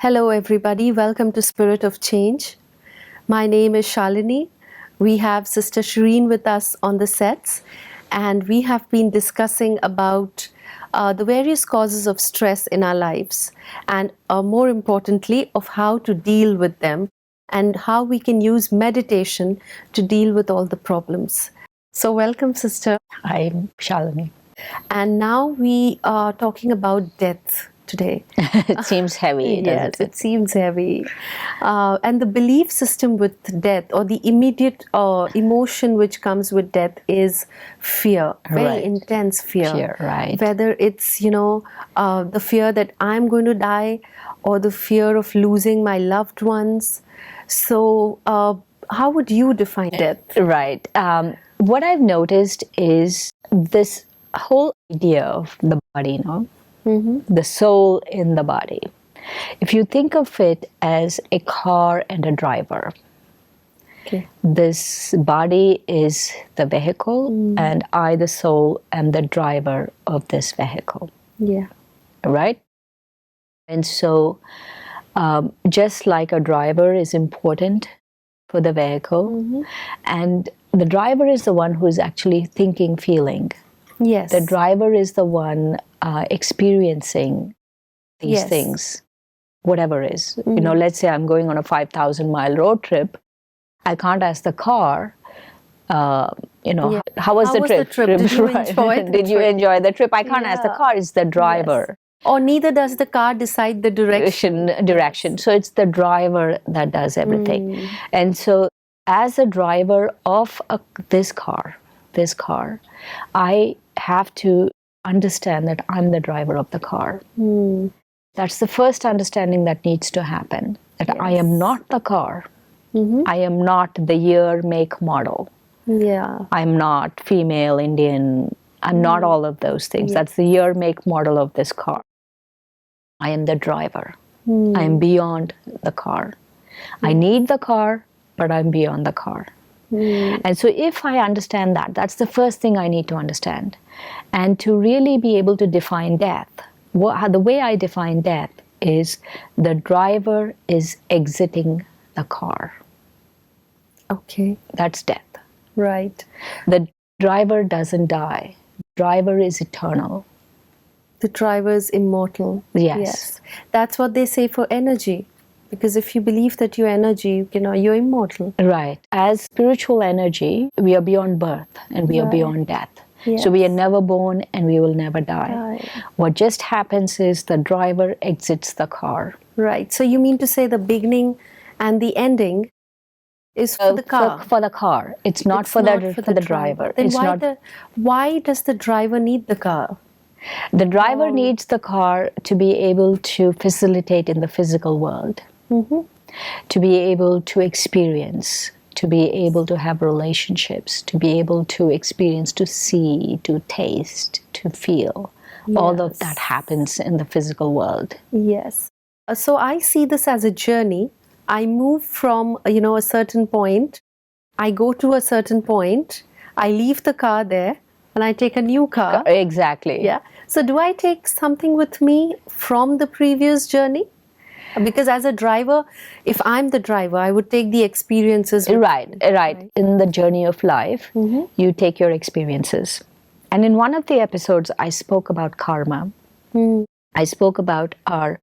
Hello, everybody. Welcome to Spirit of Change. My name is Shalini. We have Sister Shireen with us on the sets, and we have been discussing about the various causes of stress in our lives, and more importantly, of how to deal with them and how we can use meditation to deal with all the problems. So, welcome, Sister. I'm Shalini. And now we are talking about death today. It seems heavy, doesn't Yes, it seems heavy. And the belief system with death, or the immediate emotion which comes with death, is fear, very Right. intense fear. Fear, right. Whether it's, the fear that I'm going to die, or the fear of losing my loved ones. So, how would you define death? Right. What I've noticed is this whole idea of the body, the soul in the body. If you think of it as a car and a driver, Okay. this body is the vehicle, and I, the soul, am the driver of this vehicle, Yeah. right? And so, just like a driver is important for the vehicle, and the driver is the one who is actually thinking, feeling. Yes. The driver is the one experiencing these Yes. things, whatever is. Let's say I'm going on a 5,000-mile road trip. I can't ask the car, how was the trip? Did you enjoy the Did you trip? enjoy the trip? I can't ask the car. It's the driver. Or neither does the car decide the direction. Direction. So it's the driver that does everything. And so as a driver of this car, I have to understand that I'm the driver of the car. That's the first understanding that needs to happen, that I am not the car. I am not the year, make, model. Yeah. I'm not female, Indian. I'm not all of those things. That's the year, make, model of this car. I am the driver. I am beyond the car. I need the car, but I'm beyond the car. And so if I understand that, that's the first thing I need to understand. And to really be able to define death, the way I define death is the driver is exiting the car. Okay. That's death. Right. The driver doesn't die. Driver is eternal. The driver is immortal. Yes. That's what they say for energy. Because if you believe that you're energy, you're immortal. Right. As spiritual energy, we are beyond birth and we are beyond death. Yes. So we are never born and we will never die. What just happens is the driver exits the car. Right. So you mean to say the beginning and the ending is for the car? For the car. It's not for the driver. Then It's why does the driver need the car? The driver needs the car to be able to facilitate in the physical world, to be able to experience, to be able to have relationships, to be able to experience, to see, to taste, to feel. All of that happens in the physical world. Yes. So I see this as a journey. I move from, a certain point. I go to a certain point. I leave the car there and I take a new car. Exactly. Yeah. So do I take something with me from the previous journey? Because as a driver, if I'm the driver, I would take the experiences with me. Right. In the journey of life, you take your experiences. And in one of the episodes, I spoke about karma. I spoke about our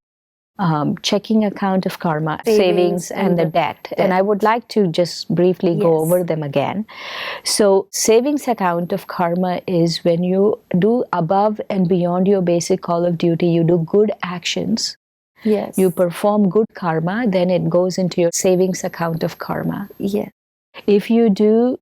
checking account of karma, savings and the debt. And I would like to just briefly go over them again. So savings account of karma is when you do above and beyond your basic call of duty, you do good actions. Yes. You perform good karma, then it goes into your savings account of karma. Yes. If you do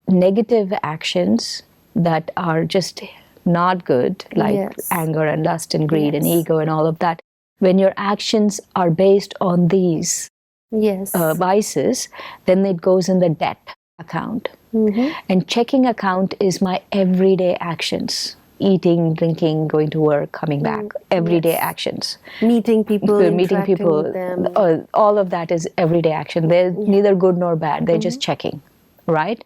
negative actions that are just not good, like anger and lust and greed and ego and all of that, when your actions are based on these vices, then it goes in the debt account. And checking account is my everyday actions. Eating, drinking, going to work, coming back, everyday actions. Meeting people, interacting with them. All of that is everyday action. They're neither good nor bad. They're just checking, right?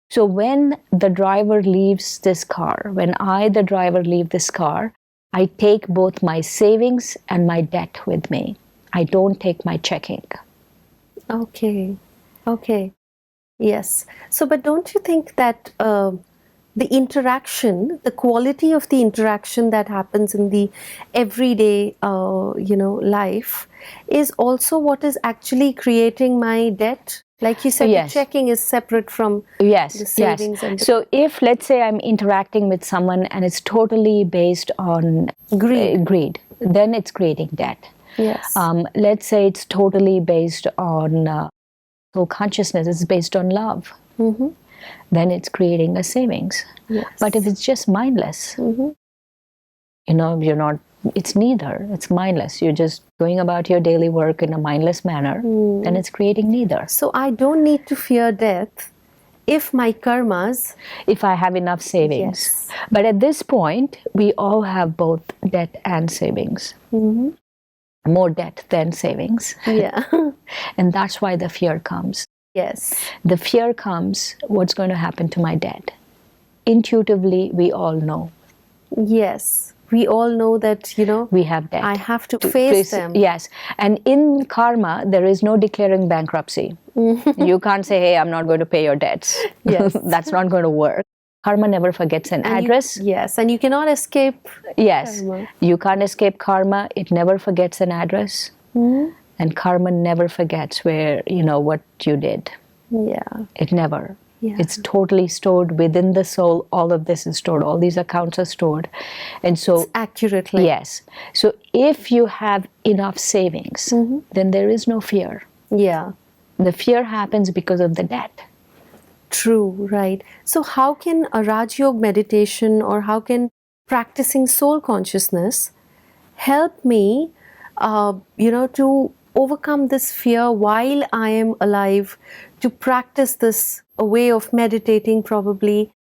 So when the driver leaves this car, when I, the driver, leave this car, I take both my savings and my debt with me. I don't take my checking. Okay. Okay. Yes. So, but don't you think that the interaction, the quality of the interaction that happens in the everyday, life, is also what is actually creating my debt? Like you said, Yes. the checking is separate from Yes, the savings and the so if, let's say, I'm interacting with someone and it's totally based on greed. then it's creating debt. Yes. Let's say it's totally based on soul consciousness, it's based on love. Mm-hmm. Then it's creating a savings. Yes. But if it's just mindless, you're not, it's neither. It's mindless. You're just going about your daily work in a mindless manner, then it's creating neither. So I don't need to fear death if my karmas, if I have enough savings. Yes. But at this point, we all have both debt and savings. More debt than savings. Yeah. And that's why the fear comes. Yes. The fear comes, what's going to happen to my debt? Intuitively, we all know. Yes. We all know that, we have debt. I have to face them. Yes. And in karma, there is no declaring bankruptcy. You can't say, hey, I'm not going to pay your debts. Yes. That's not going to work. Karma never forgets an address. Yes. And you cannot escape karma. You can't escape karma. It never forgets an address. And karma never forgets where, what you did. Yeah. It never. Yeah. It's totally stored within the soul. All of this is stored. All these accounts are stored. And so, it's accurately. Yes. So if you have enough savings, then there is no fear. Yeah. The fear happens because of the debt. True, right. So how can a Rajyoga meditation or how can practicing soul consciousness help me, to overcome this fear while I am alive, to practice this a way of meditating probably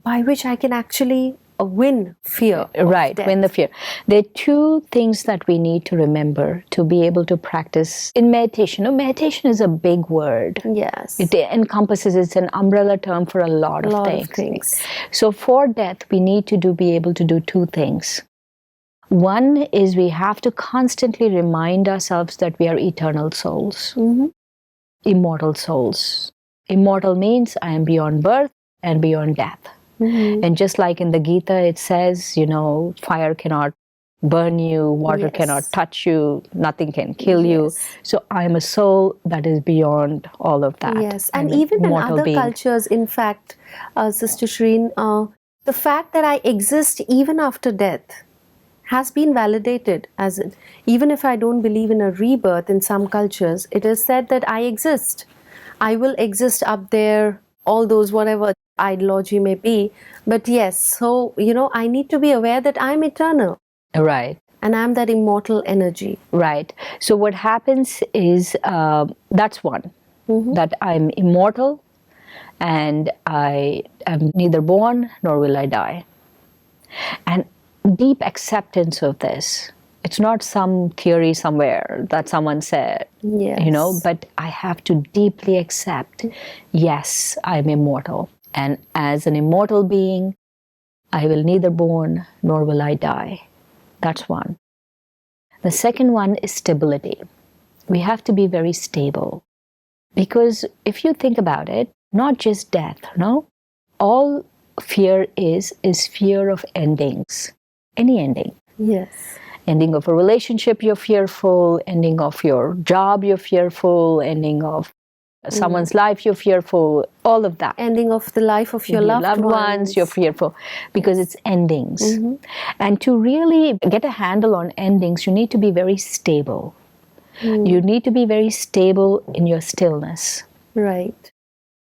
by which I can actually win fear. Right, win the fear. There are two things that we need to remember to be able to practice in meditation. Meditation is a big word. Yes. It encompasses, it's an umbrella term for a lot of things. So for death, we need to be able to do two things. One is we have to constantly remind ourselves that we are eternal souls, immortal souls. Immortal means I am beyond birth and beyond death. And just like in the Gita, it says, fire cannot burn you, water cannot touch you, nothing can kill you. So I am a soul that is beyond all of that. Yes, and even in other cultures, in fact, Sister Shireen, the fact that I exist even after death has been validated. As even if I don't believe in a rebirth in some cultures, it is said that I exist. I will exist up there, all those whatever ideology may be. But yes, so, I need to be aware that I'm eternal. Right. And I'm that immortal energy. Right. So what happens is, that's one, that I'm immortal and I am neither born nor will I die. And deep acceptance of this. It's not some theory somewhere that someone said, but I have to deeply accept, yes, I'm immortal. And as an immortal being, I will neither born nor will I die. That's one. The second one is stability. We have to be very stable. Because if you think about it, not just death, all fear is fear of endings. Any ending. Yes. Ending of a relationship, you're fearful. Ending of your job, you're fearful. Ending of someone's life, you're fearful. All of that. Ending of the life of your loved ones. You're fearful because it's endings. And to really get a handle on endings, you need to be very stable. You need to be very stable in your stillness. Right.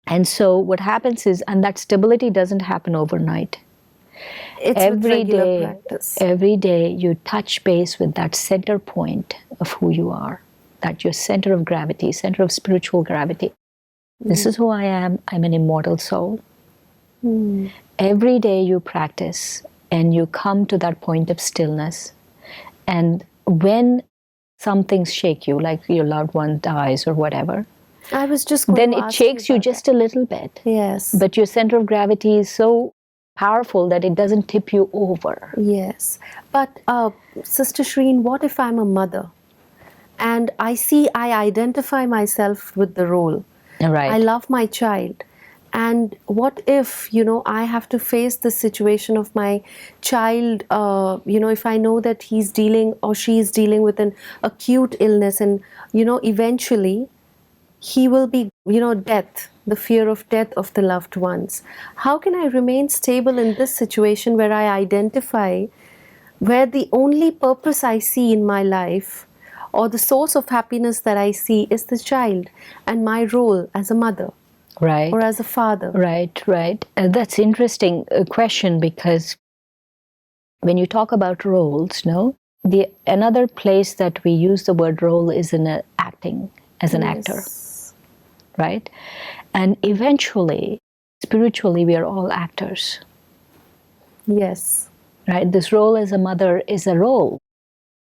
And so what happens is, and that stability doesn't happen overnight. It's every day, practice. Every day you touch base with that center point of who you are, that your center of gravity, center of spiritual gravity. This is who I am. I'm an immortal soul. Every day you practice and you come to that point of stillness. And when some things shake you, like your loved one dies or whatever, I was just then it shakes you just a little bit. Yes. But your center of gravity is so powerful that it doesn't tip you over. Yes. But Sister Shireen, what if I'm a mother and I identify myself with the role. Right. I love my child. And what if, I have to face the situation of my child, if I know that he's dealing or she's dealing with an acute illness, and, eventually he will be, death, the fear of death of the loved ones. How can I remain stable in this situation where I identify where the only purpose I see in my life or the source of happiness that I see is the child and my role as a mother? Right. Or as a father? Right, right. That's interesting question, because when you talk about roles, another place that we use the word role is in acting, as an actor, right? And eventually, spiritually, we are all actors. Yes. Right? This role as a mother is a role.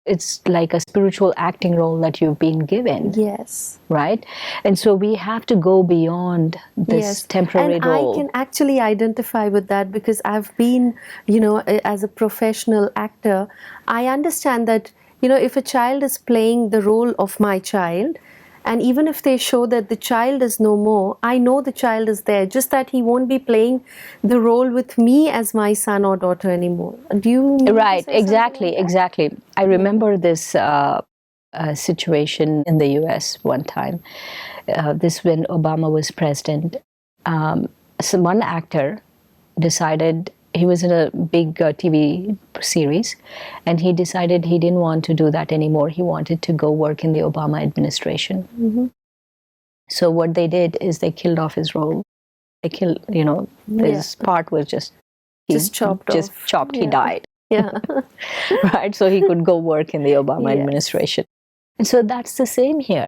It's like a spiritual acting role that you've been given. Yes. Right? And so we have to go beyond this temporary role. And I can actually identify with that, because I've been, as a professional actor, I understand that, if a child is playing the role of my child, and even if they show that the child is no more, I know the child is there, just that he won't be playing the role with me as my son or daughter anymore. Do you mean Right, to say exactly, like exactly. I remember this situation in the US one time. This when Obama was president. So one actor decided, he was in a big TV series, and he decided he didn't want to do that anymore. He wanted to go work in the Obama administration. Mm-hmm. So what they did is they killed off his role. They killed, his part was just chopped off. He died. Yeah. Right, so he could go work in the Obama administration. And so that's the same here.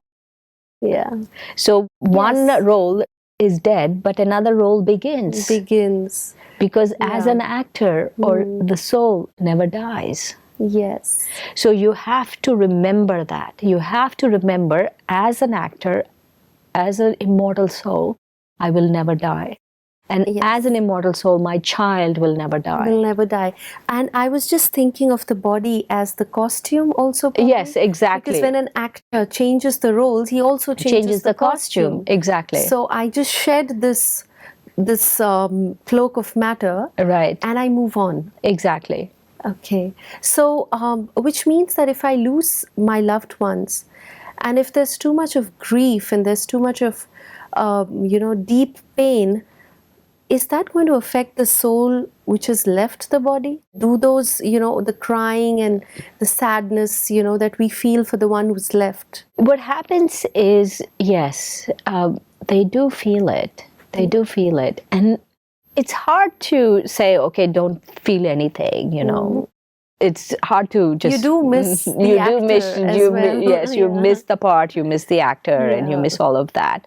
Yeah. So one role is dead, but another role begins. Because as an actor, or the soul never dies. Yes. So you have to remember that. You have to remember, as an actor, as an immortal soul, I will never die. And as an immortal soul, my child will never die. Will never die. And I was just thinking of the body as the costume also. Probably. Yes, exactly. Because when an actor changes the roles, he also changes the costume. Exactly. So I just shed this cloak of matter. Right. And I move on. Exactly. Okay. So, which means that if I lose my loved ones, and if there's too much of grief and there's too much of, deep pain, is that going to affect the soul which has left the body? Do those, the crying and the sadness, that we feel for the one who's left? What happens is, yes, they do feel it. They do feel it. And it's hard to say, okay, don't feel anything, It's hard to just... You do miss the actor as well. Yes, you miss the part, you miss the actor, and you miss all of that.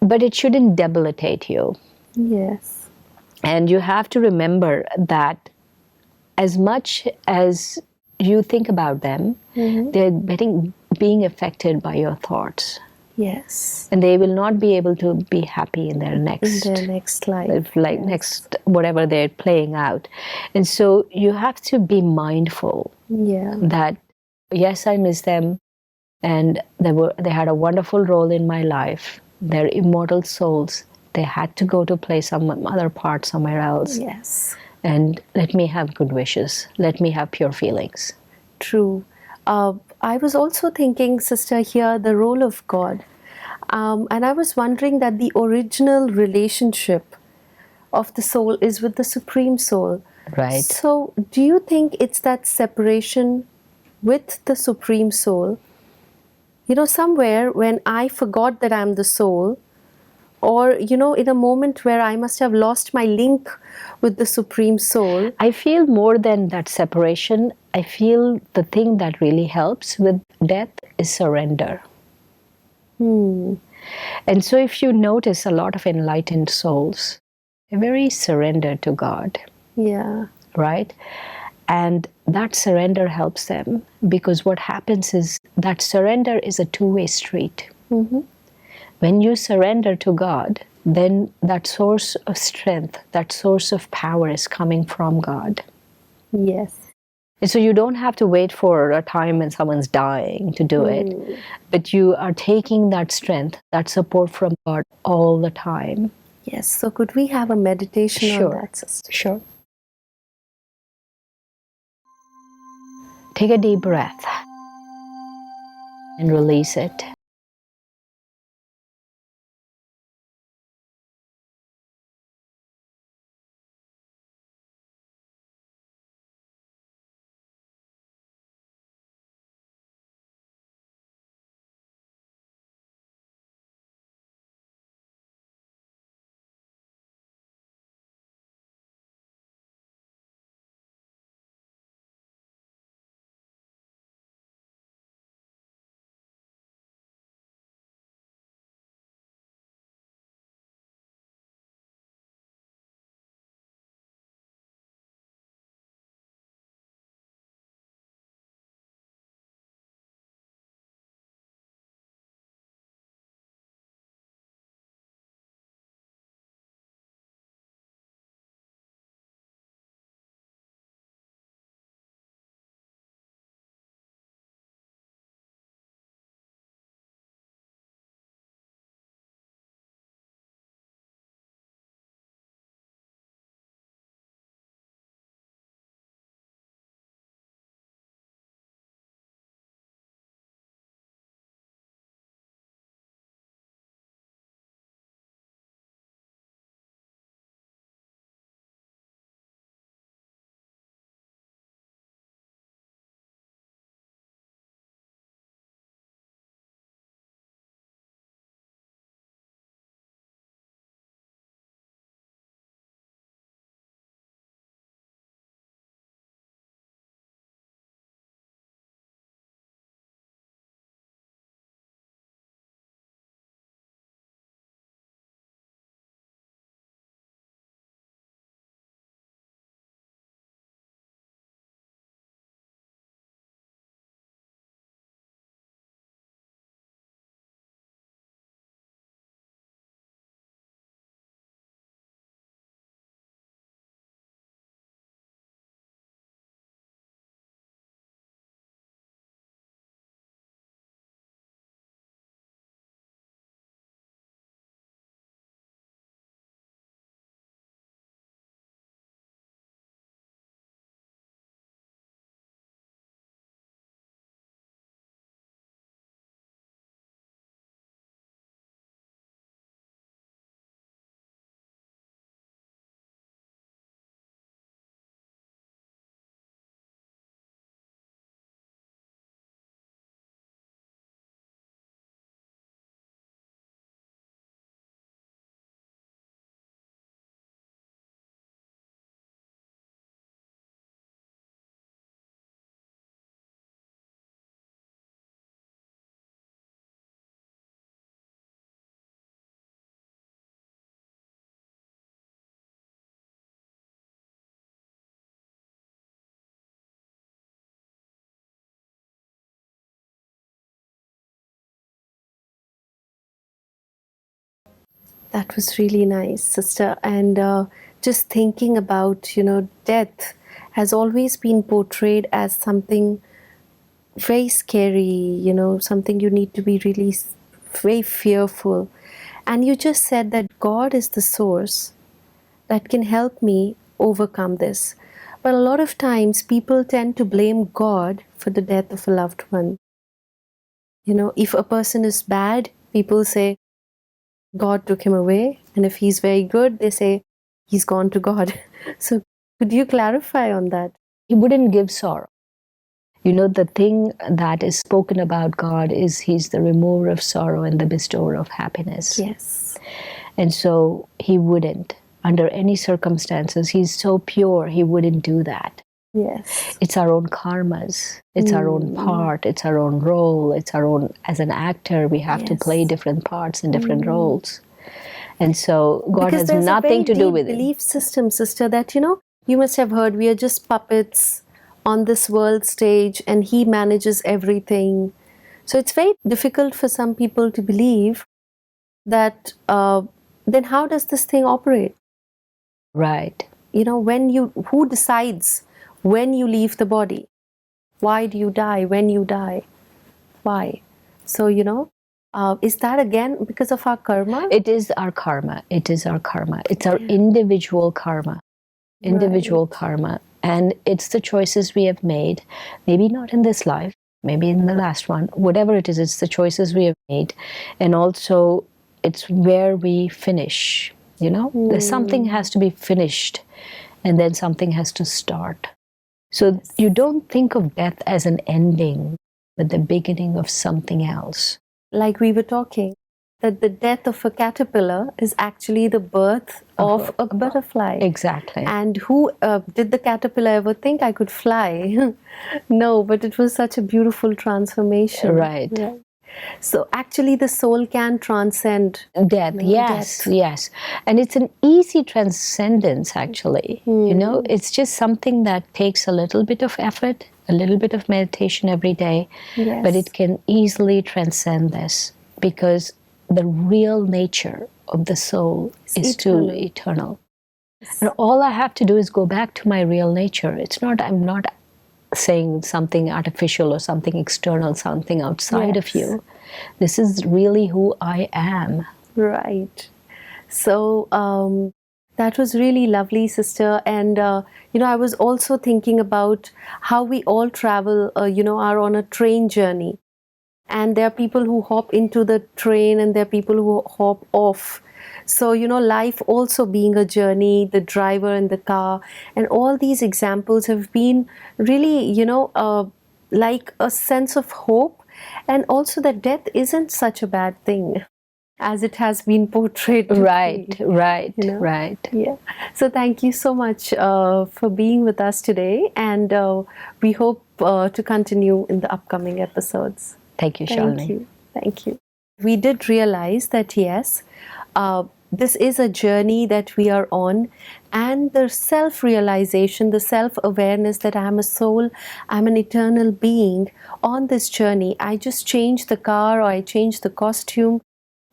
But it shouldn't debilitate you. Yes. And you have to remember that as much as you think about them, they're being affected by your thoughts. Yes. And they will not be able to be happy in their next life. Next, whatever they're playing out. And so you have to be mindful that, yes, I miss them, and they had a wonderful role in my life. They're immortal souls. They had to go to play some other part somewhere else. Yes. And let me have good wishes. Let me have pure feelings. True. I was also thinking, sister, here, the role of God. And I was wondering that the original relationship of the soul is with the Supreme Soul. Right. So do you think it's that separation with the Supreme Soul? Somewhere when I forgot that I'm the soul, or, in a moment where I must have lost my link with the Supreme Soul. I feel more than that separation. I feel the thing that really helps with death is surrender. And so if you notice, a lot of enlightened souls are very surrendered to God. Yeah. Right? And that surrender helps them, because what happens is that surrender is a two-way street. When you surrender to God, then that source of strength, that source of power is coming from God. Yes. And so you don't have to wait for a time when someone's dying to do it, but you are taking that strength, that support from God all the time. Yes. So could we have a meditation on that, sister? Sure. Take a deep breath and release it. That was really nice, sister. And just thinking about, death has always been portrayed as something very scary, something you need to be really very fearful. And you just said that God is the source that can help me overcome this. But a lot of times people tend to blame God for the death of a loved one. If a person is bad, people say, God took him away. And if he's very good, they say, he's gone to God. So could you clarify on that? He wouldn't give sorrow. The thing that is spoken about God is He's the remover of sorrow and the bestower of happiness. Yes. And so He wouldn't, under any circumstances, He's so pure, He wouldn't do that. Yes. It's our own karmas, it's our own part, it's our own role, it's our own, as an actor, we have to play different parts and different roles. And so God because has nothing to do with it. Belief system, sister, that you must have heard, we are just puppets on this world stage and He manages everything. So it's very difficult for some people to believe that then how does this thing operate? Right. Who decides when you leave the body. Why do you die when you die? Why? So, is that again because of our karma? It is our karma. It is our karma. It's our individual karma. Individual karma. And it's the choices we have made, maybe not in this life, maybe in the last one, whatever it is, it's the choices we have made. And also, it's where we finish, There's something has to be finished, and then something has to start. So you don't think of death as an ending, but the beginning of something else. Like we were talking, that the death of a caterpillar is actually the birth of a butterfly. Exactly. And who did the caterpillar ever think I could fly? No, but it was such a beautiful transformation. Right. So actually the soul can transcend death. Yes. And it's an easy transcendence, actually. It's just something that takes a little bit of effort, a little bit of meditation every day, but it can easily transcend this, because the real nature of the soul is eternal. And all I have to do is go back to my real nature. I'm not saying something artificial or something external, something outside of you. This is really who I am. Right. So that was really lovely, sister. And I was also thinking about how we all travel, are on a train journey. And there are people who hop into the train, and there are people who hop off. So, life also being a journey, the driver and the car, and all these examples have been really, like a sense of hope, and also that death isn't such a bad thing as it has been portrayed. Right. Yeah. So thank you so much for being with us today, and we hope to continue in the upcoming episodes. Thank you, Shalini. Thank you. We did realize that, yes, this is a journey that we are on, and the self-realization, the self-awareness that I'm a soul, I'm an eternal being on this journey. I just changed the car, or I changed the costume,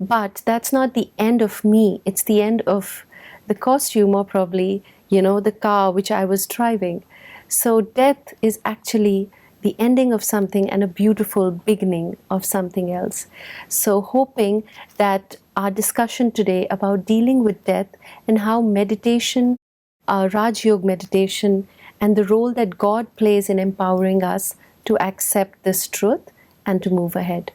but that's not the end of me. It's the end of the costume, or probably, the car which I was driving. So death is actually the ending of something and a beautiful beginning of something else. So hoping that our discussion today about dealing with death and how meditation, Rajyoga meditation, and the role that God plays in empowering us to accept this truth and to move ahead.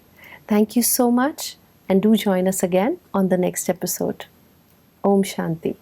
Thank you so much, and do join us again on the next episode. Om Shanti.